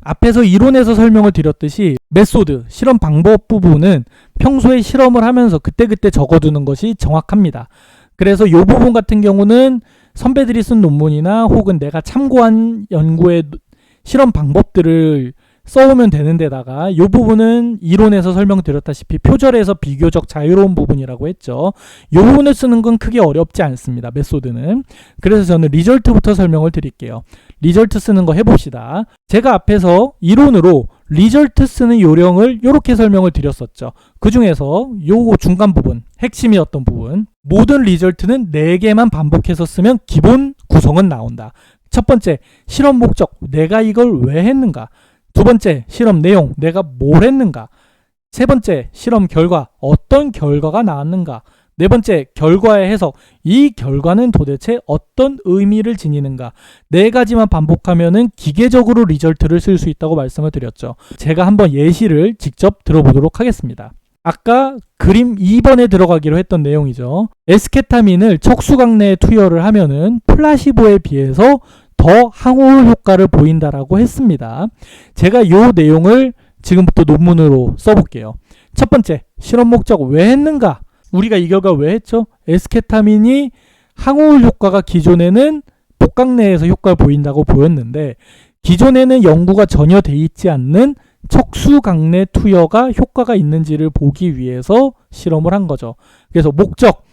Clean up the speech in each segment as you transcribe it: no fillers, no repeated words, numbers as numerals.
앞에서 이론에서 설명을 드렸듯이 메소드, 실험 방법 부분은 평소에 실험을 하면서 그때그때 적어두는 것이 정확합니다. 그래서 이 부분 같은 경우는 선배들이 쓴 논문이나 혹은 내가 참고한 연구의 실험 방법들을 써오면 되는 데다가 이 부분은 이론에서 설명드렸다시피 표절에서 비교적 자유로운 부분이라고 했죠. 이 부분을 쓰는 건 크게 어렵지 않습니다. 메소드는. 그래서 저는 리절트부터 설명을 드릴게요. 리절트 쓰는 거 해봅시다. 제가 앞에서 이론으로 리절트 쓰는 요령을 이렇게 설명을 드렸었죠. 그 중에서 요 중간 부분, 핵심이었던 부분, 모든 리절트는 4개만 반복해서 쓰면 기본 구성은 나온다. 첫 번째, 실험 목적, 내가 이걸 왜 했는가. 두 번째, 실험 내용, 내가 뭘 했는가. 세 번째, 실험 결과, 어떤 결과가 나왔는가. 네 번째, 결과의 해석, 이 결과는 도대체 어떤 의미를 지니는가. 4가지만 반복하면은 기계적으로 리절트를 쓸 수 있다고 말씀을 드렸죠. 제가 한번 예시를 직접 들어보도록 하겠습니다. 아까 그림 2번에 들어가기로 했던 내용이죠. 에스케타민을 척수강내에 투여를 하면은 플라시보에 비해서 더 항우울 효과를 보인다라고 했습니다. 제가 이 내용을 지금부터 논문으로 써볼게요. 첫 번째, 실험 목적 왜 했는가? 우리가 이 결과 왜 했죠? 에스케타민이 항우울 효과가 기존에는 복강내에서 효과를 보인다고 보였는데 기존에는 연구가 전혀 돼 있지 않는 척수강내 투여가 효과가 있는지를 보기 위해서 실험을 한 거죠. 그래서 목적,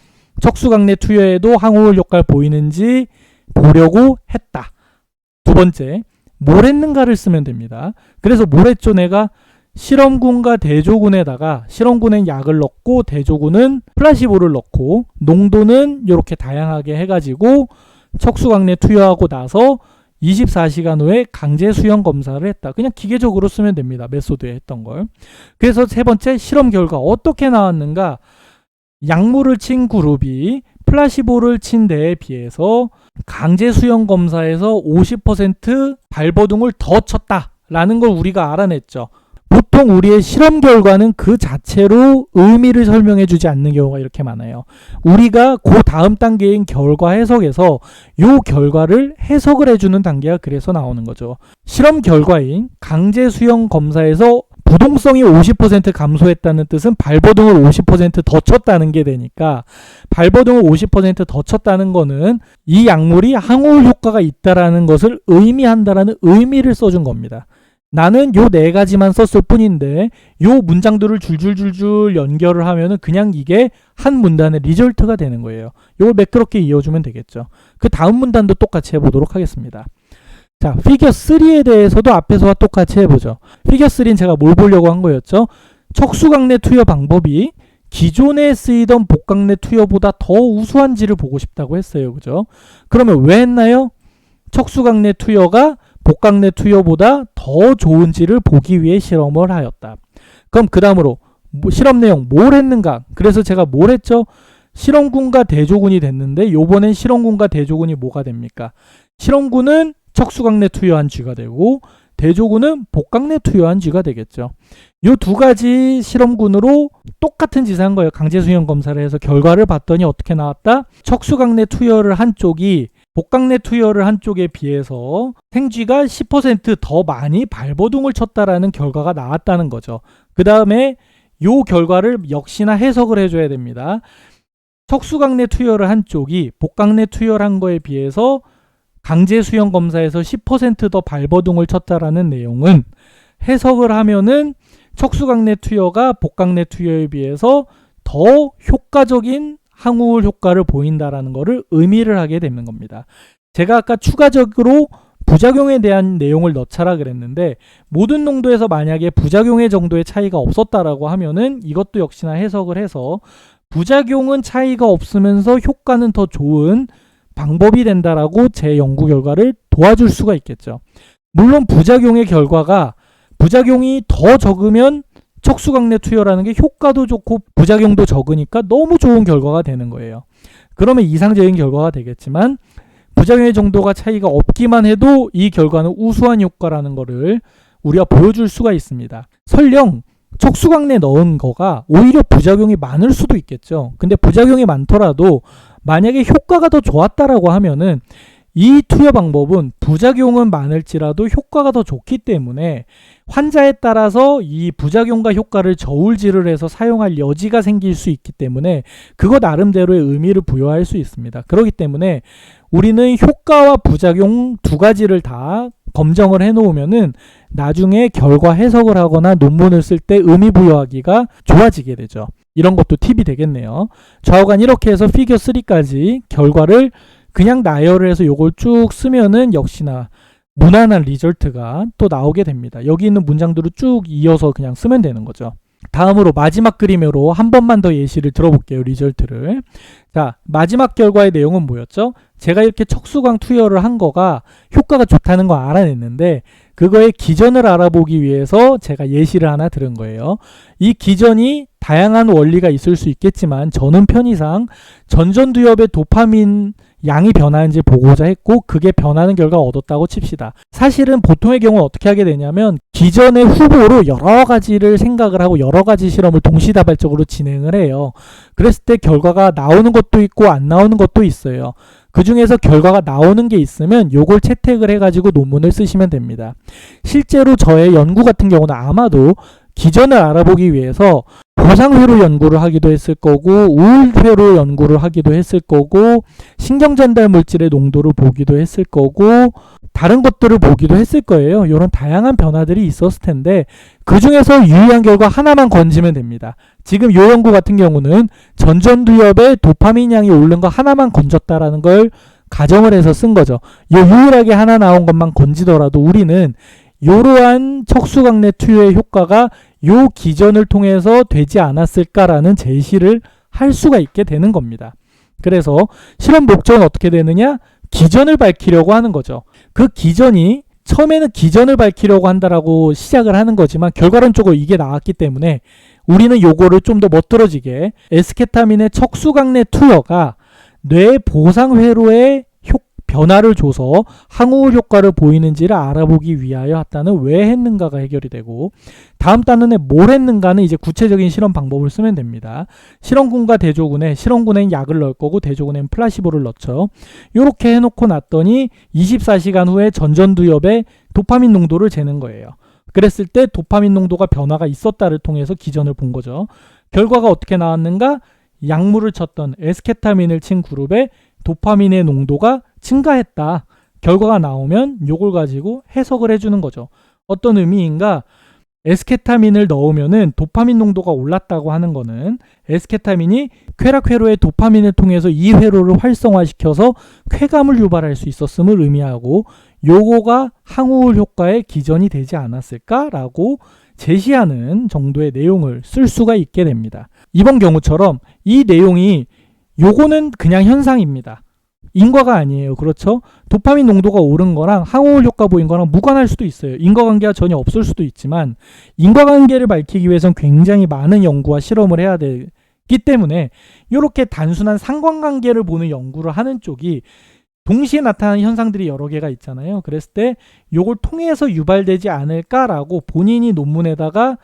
척수강내 투여에도 항우울 효과를 보이는지 보려고 했다. 두 번째, 뭘 했는가를 쓰면 됩니다. 그래서 뭘 했죠? 내가 실험군과 대조군에다가 실험군엔 약을 넣고 대조군은 플라시보를 넣고 농도는 이렇게 다양하게 해가지고 척수강내 투여하고 나서 24시간 후에 강제 수용 검사를 했다. 그냥 기계적으로 쓰면 됩니다. 메소드에 했던 걸. 그래서 세 번째, 실험 결과 어떻게 나왔는가? 약물을 친 그룹이 플라시보를 친 데에 비해서 강제 수용 검사에서 50% 발버둥을 더 쳤다라는 걸 우리가 알아냈죠. 보통 우리의 실험 결과는 그 자체로 의미를 설명해 주지 않는 경우가 이렇게 많아요. 우리가 그 다음 단계인 결과 해석에서 이 결과를 해석을 해주는 단계가 그래서 나오는 거죠. 실험 결과인 강제 수용 검사에서 부동성이 50% 감소했다는 뜻은 발버둥을 50% 더 쳤다는 게 되니까 발버둥을 50% 더 쳤다는 거는 이 약물이 항우울 효과가 있다라는 것을 의미한다라는 의미를 써준 겁니다. 나는 요 4가지만 썼을 뿐인데 요 문장들을 줄줄줄줄 연결을 하면은 그냥 이게 한 문단의 리절트가 되는 거예요. 요걸 매끄럽게 이어주면 되겠죠. 그 다음 문단도 똑같이 해보도록 하겠습니다. 자, 피겨 3에 대해서도 앞에서와 똑같이 해보죠. 피겨 3는 제가 뭘 보려고 한 거였죠? 척수강내 투여 방법이 기존에 쓰이던 복강내 투여보다 더 우수한지를 보고 싶다고 했어요. 그죠? 그러면 왜 했나요? 척수강내 투여가 복강내 투여보다 더 좋은지를 보기 위해 실험을 하였다. 그럼 그 다음으로 실험 내용 뭘 했는가? 그래서 제가 뭘 했죠? 실험군과 대조군이 됐는데 요번엔 실험군과 대조군이 뭐가 됩니까? 실험군은 척수강내 투여한 쥐가 되고 대조군은 복강내 투여한 쥐가 되겠죠. 요 2가지 실험군으로 똑같은 짓을 한 거예요. 강제수용 검사를 해서 결과를 봤더니 어떻게 나왔다? 척수강내 투여를 한 쪽이 복강내 투여를 한 쪽에 비해서 생쥐가 10% 더 많이 발버둥을 쳤다라는 결과가 나왔다는 거죠. 그 다음에 요 결과를 역시나 해석을 해줘야 됩니다. 척수강내 투여를 한 쪽이 복강내 투여를 한 거에 비해서 강제 수용 검사에서 10% 더 발버둥을 쳤다라는 내용은 해석을 하면은 척수강내 투여가 복강내 투여에 비해서 더 효과적인 항우울 효과를 보인다라는 것을 의미를 하게 되는 겁니다. 제가 아까 추가적으로 부작용에 대한 내용을 넣자라 그랬는데 모든 농도에서 만약에 부작용의 정도의 차이가 없었다라고 하면은 이것도 역시나 해석을 해서 부작용은 차이가 없으면서 효과는 더 좋은 방법이 된다라고 제 연구 결과를 도와줄 수가 있겠죠. 물론 부작용의 결과가 부작용이 더 적으면 척수강내 투여라는 게 효과도 좋고 부작용도 적으니까 너무 좋은 결과가 되는 거예요. 그러면 이상적인 결과가 되겠지만 부작용의 정도가 차이가 없기만 해도 이 결과는 우수한 효과라는 거를 우리가 보여줄 수가 있습니다. 설령 척수강내에 넣은 거가 오히려 부작용이 많을 수도 있겠죠. 근데 부작용이 많더라도 만약에 효과가 더 좋았다라고 하면은 이 투여 방법은 부작용은 많을지라도 효과가 더 좋기 때문에 환자에 따라서 이 부작용과 효과를 저울질을 해서 사용할 여지가 생길 수 있기 때문에 그거 나름대로의 의미를 부여할 수 있습니다. 그렇기 때문에 우리는 효과와 부작용 두 가지를 다 검정을 해놓으면은 나중에 결과 해석을 하거나 논문을 쓸 때 의미 부여하기가 좋아지게 되죠. 이런 것도 팁이 되겠네요. 좌우간 이렇게 해서 피겨 3까지 결과를 그냥 나열을 해서 요걸 쭉 쓰면은 역시나 무난한 리절트가 또 나오게 됩니다. 여기 있는 문장들을 쭉 이어서 그냥 쓰면 되는 거죠. 다음으로 마지막 그림으로 한 번만 더 예시를 들어볼게요. 리절트를. 자, 마지막 결과의 내용은 뭐였죠? 제가 이렇게 척수광 투여를 한 거가 효과가 좋다는 거 알아냈는데 그거의 기전을 알아보기 위해서 제가 예시를 하나 들은 거예요. 이 기전이 다양한 원리가 있을 수 있겠지만 저는 편의상 전전두엽의 도파민 양이 변하는지 보고자 했고 그게 변하는 결과 얻었다고 칩시다. 사실은 보통의 경우는 어떻게 하게 되냐면 기존의 후보로 여러 가지를 생각을 하고 여러 가지 실험을 동시다발적으로 진행을 해요. 그랬을 때 결과가 나오는 것도 있고 안 나오는 것도 있어요. 그 중에서 결과가 나오는 게 있으면 요걸 채택을 해가지고 논문을 쓰시면 됩니다. 실제로 저의 연구 같은 경우는 아마도 기전을 알아보기 위해서 보상회로 연구를 하기도 했을 거고 우울회로 연구를 하기도 했을 거고 신경전달 물질의 농도를 보기도 했을 거고 다른 것들을 보기도 했을 거예요. 이런 다양한 변화들이 있었을 텐데 그 중에서 유의한 결과 하나만 건지면 됩니다. 지금 이 연구 같은 경우는 전전두엽의 도파민 양이 오른 거 하나만 건졌다라는 걸 가정을 해서 쓴 거죠. 이 유일하게 하나 나온 것만 건지더라도 우리는 이러한 척수광내 투여의 효과가 요 기전을 통해서 되지 않았을까라는 제시를 할 수가 있게 되는 겁니다. 그래서 실험 목적은 어떻게 되느냐? 기전을 밝히려고 하는 거죠. 그 기전이 처음에는 기전을 밝히려고 한다라고 시작을 하는 거지만 결과론적으로 이게 나왔기 때문에 우리는 요거를 좀 더 멋들어지게 에스케타민의 척수광내 투여가 뇌 보상회로의 변화를 줘서 항우울 효과를 보이는지를 알아보기 위하여 했다는 왜 했는가가 해결이 되고 다음 단원에 뭘 했는가는 이제 구체적인 실험 방법을 쓰면 됩니다. 실험군과 대조군에 실험군엔 약을 넣을 거고 대조군엔 플라시보를 넣죠. 이렇게 해놓고 났더니 24시간 후에 전전두엽의 도파민 농도를 재는 거예요. 그랬을 때 도파민 농도가 변화가 있었다를 통해서 기전을 본 거죠. 결과가 어떻게 나왔는가? 약물을 쳤던 에스케타민을 친 그룹에 도파민의 농도가 증가했다. 결과가 나오면 요걸 가지고 해석을 해주는 거죠. 어떤 의미인가? 에스케타민을 넣으면은 도파민 농도가 올랐다고 하는 거는 에스케타민이 쾌락회로의 도파민을 통해서 이 회로를 활성화시켜서 쾌감을 유발할 수 있었음을 의미하고 요거가 항우울 효과의 기전이 되지 않았을까라고 제시하는 정도의 내용을 쓸 수가 있게 됩니다. 이번 경우처럼 이 내용이 요거는 그냥 현상입니다. 인과가 아니에요. 그렇죠? 도파민 농도가 오른 거랑 항우울 효과 보인 거랑 무관할 수도 있어요. 인과관계가 전혀 없을 수도 있지만 인과관계를 밝히기 위해서는 굉장히 많은 연구와 실험을 해야 되기 때문에 이렇게 단순한 상관관계를 보는 연구를 하는 쪽이 동시에 나타나는 현상들이 여러 개가 있잖아요. 그랬을 때 요걸 통해서 유발되지 않을까라고 본인이 논문에다가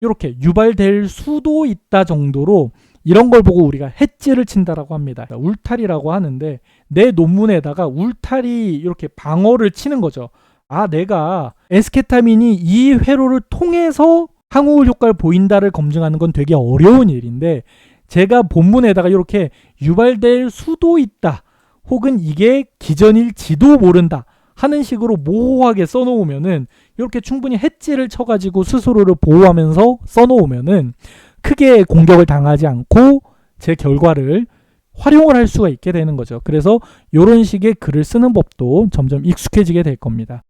이렇게 유발될 수도 있다 정도로 이런 걸 보고 우리가 해지를 친다라고 합니다. 울타리라고 하는데 내 논문에다가 울타리 이렇게 방어를 치는 거죠. 아, 내가 에스케타민이 이 회로를 통해서 항우울 효과를 보인다를 검증하는 건 되게 어려운 일인데 제가 본문에다가 이렇게 유발될 수도 있다 혹은 이게 기전일지도 모른다 하는 식으로 모호하게 써놓으면은 이렇게 충분히 해지를 쳐가지고 스스로를 보호하면서 써놓으면은 크게 공격을 당하지 않고 제 결과를 활용을 할 수가 있게 되는 거죠. 그래서 이런 식의 글을 쓰는 법도 점점 익숙해지게 될 겁니다.